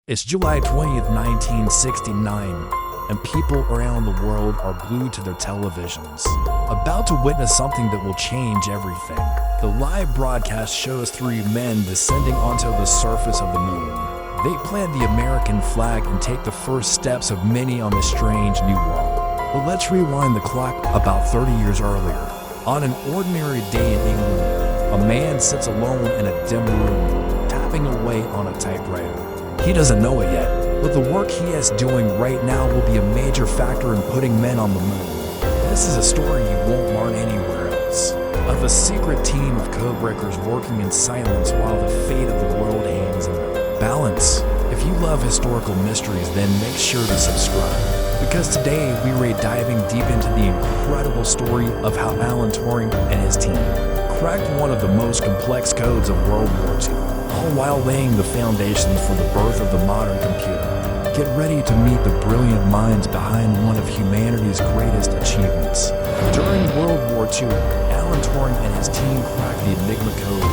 It's July 20th, 1969, and people around the world are glued to their televisions, about to witness something that will change everything. The live broadcast shows three men descending onto the surface of the moon. They plant the American flag and take the first steps of many on this strange new world. But let's rewind the clock about 30 years earlier. On an ordinary day in England, a man sits alone in a dim room, tapping away on a typewriter. He doesn't know it yet, but the work he is doing right now will be a major factor in putting men on the moon. This is a story you won't learn anywhere else, of a secret team of codebreakers working in silence while the fate of the world hangs in the balance. If you love historical mysteries, then make sure to subscribe, because today we are diving deep into the incredible story of how Alan Turing and his team cracked one of the most complex codes of World War II, all while laying the foundations for the birth of the modern computer. Get ready to meet the brilliant minds behind one of humanity's greatest achievements. During World War II, Alan Turing and his team cracked the Enigma code,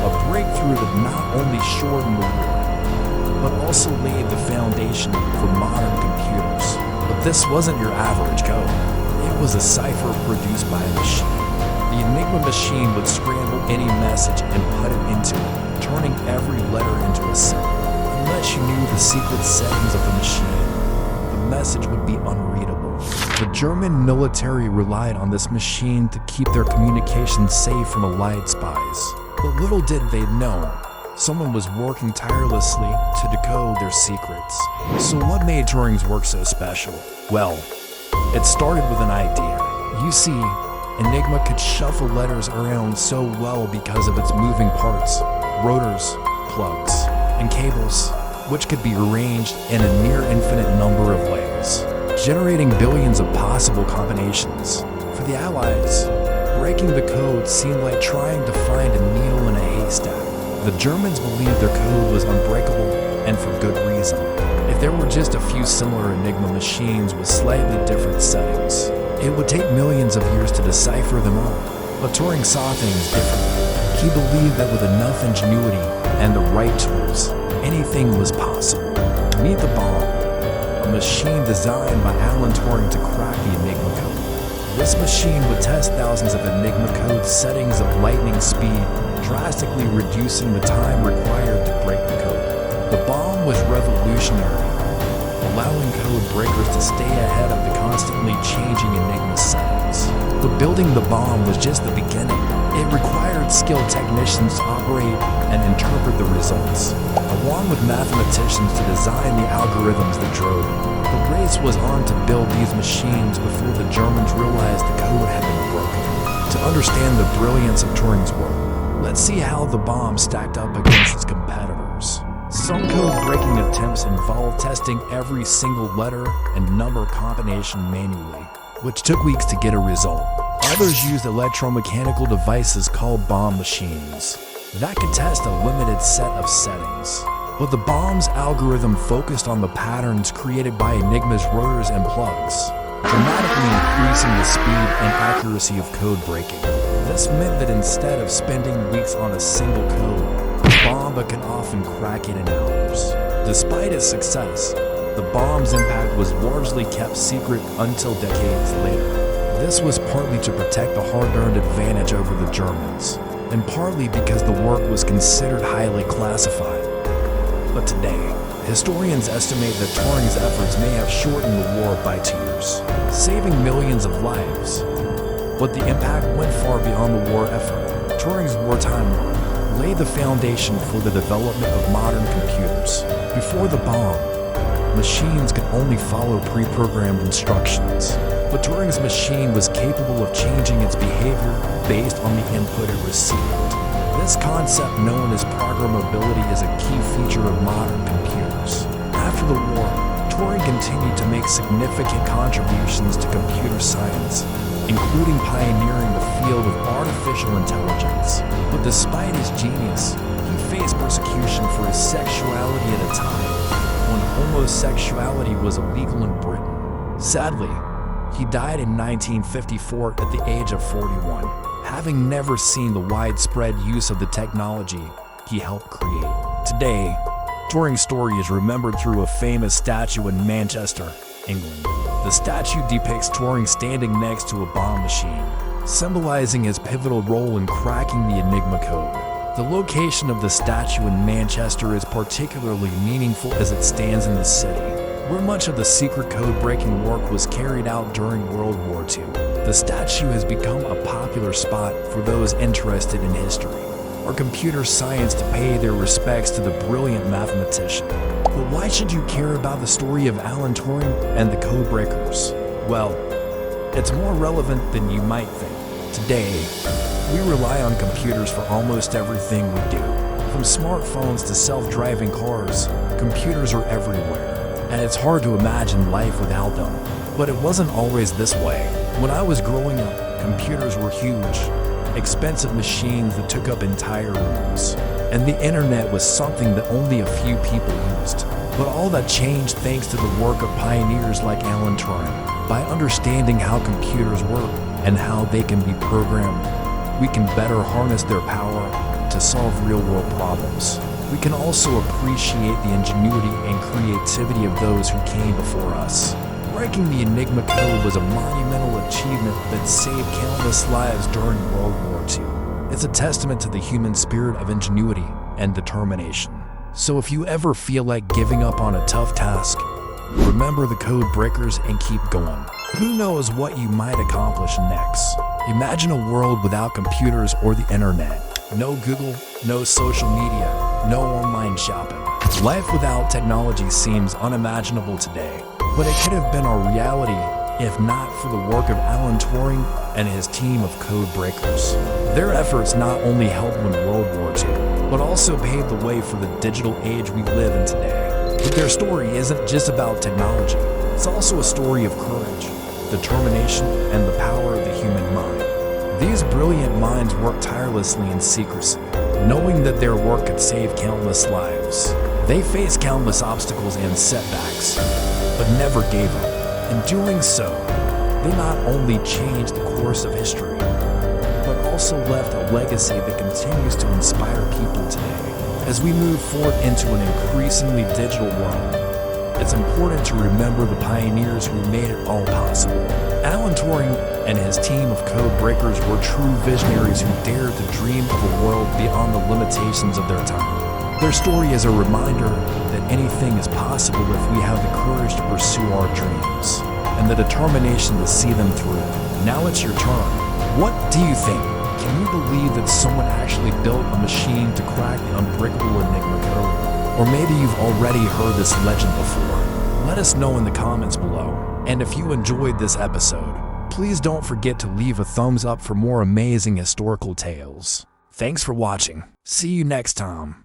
a breakthrough that not only shortened the war, but also laid the foundation for modern computers. But this wasn't your average code. It was a cipher produced by a machine. The Enigma machine would scramble any message and put it into it, turning every letter into a symbol. Unless you knew the secret settings of the machine, the message would be unreadable. The German military relied on this machine to keep their communications safe from allied spies. But little did they know, someone was working tirelessly to decode their secrets. So what made Turing's work so special? Well, it started with an idea. You see, Enigma could shuffle letters around so well because of its moving parts, rotors, plugs, and cables, which could be arranged in a near infinite number of ways, generating billions of possible combinations. For the Allies, breaking the code seemed like trying to find a needle in a haystack. The Germans believed their code was unbreakable, and for good reason. If there were just a few similar Enigma machines with slightly different settings, it would take millions of years to decipher them all. But Turing saw things differently. He believed that with enough ingenuity and the right tools, anything was possible. Meet the bomb, a machine designed by Alan Turing to crack the Enigma code. This machine would test thousands of Enigma code settings of lightning speed, drastically reducing the time required to break the code. The bomb was revolutionary, allowing code breakers to stay ahead of the constantly changing Enigma settings. But building the bomb was just the beginning. It required skilled technicians to operate and interpret the results, along with mathematicians to design the algorithms that drove it. The race was on to build these machines before the Germans realized the code had been broken. To understand the brilliance of Turing's work, let's see how the bomb stacked up against its competitors. Some code-breaking attempts involved testing every single letter and number combination manually, which took weeks to get a result. Others used electromechanical devices called bomb machines that could test a limited set of settings. But the bomb's algorithm focused on the patterns created by Enigma's rotors and plugs, dramatically increasing the speed and accuracy of code breaking. This meant that instead of spending weeks on a single code, the bomb could often crack it in hours. Despite its success, the bomb's impact was largely kept secret until decades later. This was partly to protect the hard-earned advantage over the Germans, and partly because the work was considered highly classified. But today, historians estimate that Turing's efforts may have shortened the war by 2 years, saving millions of lives. But the impact went far beyond the war effort. Turing's wartime work laid the foundation for the development of modern computers. Before the bomb, machines could only follow pre-programmed instructions, but Turing's machine was capable of changing its behavior based on the input it received. This concept, known as programmability, is a key feature of modern computers. After the war, Turing continued to make significant contributions to computer science, including pioneering the field of artificial intelligence. But despite his genius, he faced persecution for his sexuality at a time when homosexuality was illegal in Britain. Sadly, he died in 1954 at the age of 41, having never seen the widespread use of the technology he helped create. Today, Turing's story is remembered through a famous statue in Manchester, England. The statue depicts Turing standing next to a bomb machine, symbolizing his pivotal role in cracking the Enigma code. The location of the statue in Manchester is particularly meaningful as it stands in the city, where much of the secret code-breaking work was carried out during World War II. The statue has become a popular spot for those interested in history or computer science to pay their respects to the brilliant mathematician. But why should you care about the story of Alan Turing and the codebreakers? Well, it's more relevant than you might think. Today, we rely on computers for almost everything we do. From smartphones to self-driving cars, computers are everywhere, and it's hard to imagine life without them. But it wasn't always this way. When I was growing up, computers were huge, expensive machines that took up entire rooms, and the internet was something that only a few people used. But all that changed thanks to the work of pioneers like Alan Turing. By understanding how computers work and how they can be programmed, we can better harness their power to solve real-world problems. We can also appreciate the ingenuity and creativity of those who came before us. Breaking the Enigma code was a monumental achievement that saved countless lives during World War II. It's a testament to the human spirit of ingenuity and determination. So if you ever feel like giving up on a tough task, remember the code breakers and keep going. Who knows what you might accomplish next? Imagine a world without computers or the internet. No Google, no social media, no online shopping. Life without technology seems unimaginable today, but it could have been our reality if not for the work of Alan Turing and his team of code breakers. Their efforts not only helped win World War II, but also paved the way for the digital age we live in today. But their story isn't just about technology. It's also a story of courage, determination, and the power of the human mind. These brilliant minds worked tirelessly in secrecy, knowing that their work could save countless lives. They faced countless obstacles and setbacks, but never gave up. In doing so, they not only changed the course of history, but also left a legacy that continues to inspire people today. As we move forward into an increasingly digital world, it's important to remember the pioneers who made it all possible. Alan Turing and his team of code breakers were true visionaries who dared to dream of a world beyond the limitations of their time. Their story is a reminder that anything is possible if we have the courage to pursue our dreams and the determination to see them through. Now it's your turn. What do you think? Can you believe that someone actually built a machine to crack the unbreakable Enigma code? Or maybe you've already heard this legend before. Let us know in the comments below. And if you enjoyed this episode, please don't forget to leave a thumbs up for more amazing historical tales. Thanks for watching. See you next time.